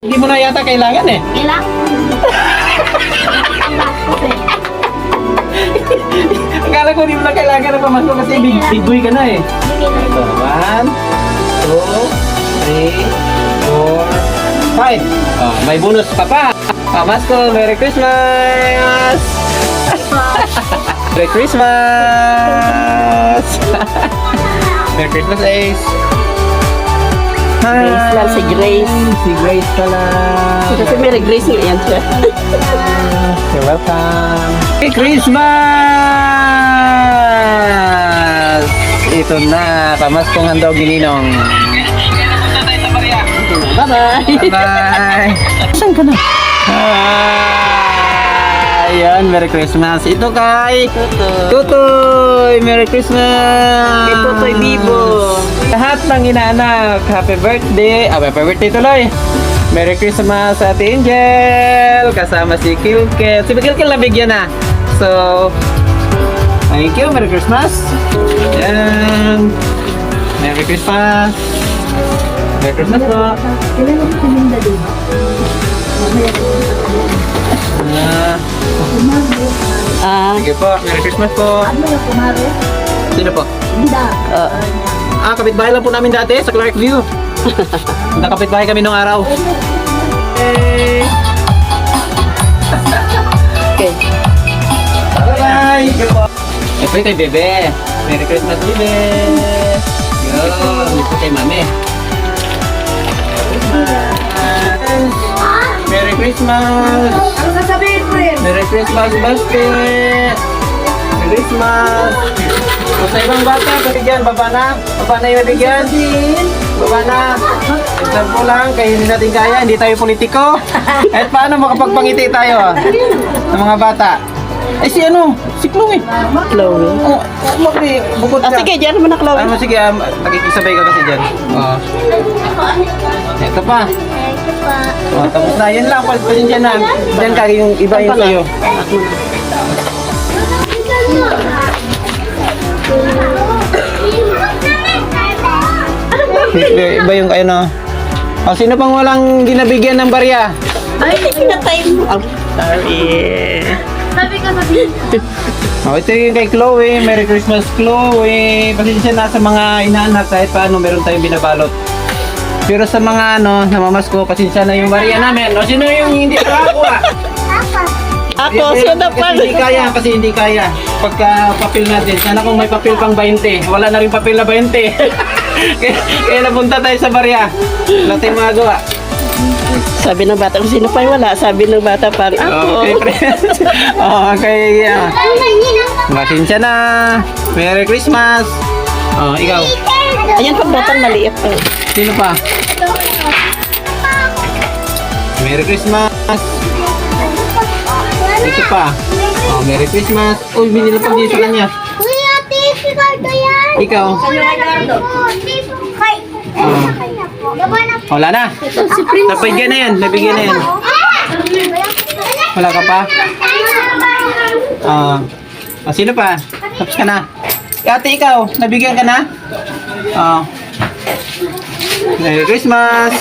Hindi mo na yata kailangan eh. Kailangan. Akala ko hindi mo na kailangan na pamasko kasi big boy ka na eh. Ito, 1, 2, 3, 4, 5. Oh, may bonus pa pa. Pamasko, Merry Christmas! Merry Christmas! Merry Christmas, Ace! Grace lang, si Grace. Si Grace pala. Kasi may Grace nga yan siya. You're welcome. Merry Christmas! Ito na, pamaskong handog ni Ninong. Bye-bye. Bye-bye! Saan ka na? Ayan, Merry Christmas. Ito kay Tutoy! Merry Christmas! Kay Tutoy Bibo. Lahat ng inaanak, happy birthday! Happy birthday tuloy! Merry Christmas sa Ate Angel! Kasama si Kilkel. Si Kilkel nabigyan na. So, thank you. Merry Christmas! Ayan! Merry Christmas! Merry Christmas po! Kailangan ko sininda din. Sige po, Merry Christmas po. Ano yung kumari? Sino po? Hindi. Kapitbahay lang po namin dati sa Clarkview. Nakapitbahay kami nung araw. Hey! Okay. Bye-bye! Ito kay Bebe. Merry Christmas, Bebe! Yun, ito kay Mami. Merry Christmas! Ano sasabihin mo rin? Merry Christmas, Basti! Merry Christmas! Kung sa ibang bata, bibigyan, baba na. Baba na yung bibigyan. Baba na. Example lang, kaya hindi natin kaya, hindi tayo politiko. At paano makapagpangiti tayo ng mga bata? Eh si ano? Si Chloe. Chloe. Oh, Chloe, bukod ka. Sige, diyan naman na Chloe. Ano, sige, nakikisabay ka kasi dyan. Oh. Ito pa. Oh, tapos na, yun lang, pasensya na. Diyan ka, yung iba yung sa'yo. Iba yung kayo na. Oh, sino pang walang ginabigyan ng barya? Ay, pinatay mo. Oh, sorry. Sabi ka sabihin. Oh, ito yung kay Chloe. Merry Christmas, Chloe. Pasensya na sa mga inaanak kahit paano meron tayong binabalot. Pero sa mga namamasko, pasensya na yung barya namin. O sino yung hindi nakakuha? Ako, sino pa? Kasi hindi kaya, kasi hindi kaya. Pagka papel natin, sana kung may papel pang 20. Wala na rin papel na 20. kaya napunta tayo sa barya. Wala tayong magawa. Sabi ng bata, kung sino pa yung wala, sabi ng bata pa, ako. Okay, friends. Okay, pasensya na. Merry Christmas. Oh, ikaw. Ayan pa botong maliit. Oh. Sino pa? Merry Christmas. Ito pa. Oh, Merry Christmas. Uy, binili pa din sa kanya. Kuya, si Cardo yan. Ikaw. Wala na. Si Prince. Nabigyan na yan. Nabigyan na yan. Wala ka pa? Sino pa? Tapos ka na. Ate, ikaw. Nabigyan ka na? Merry Christmas.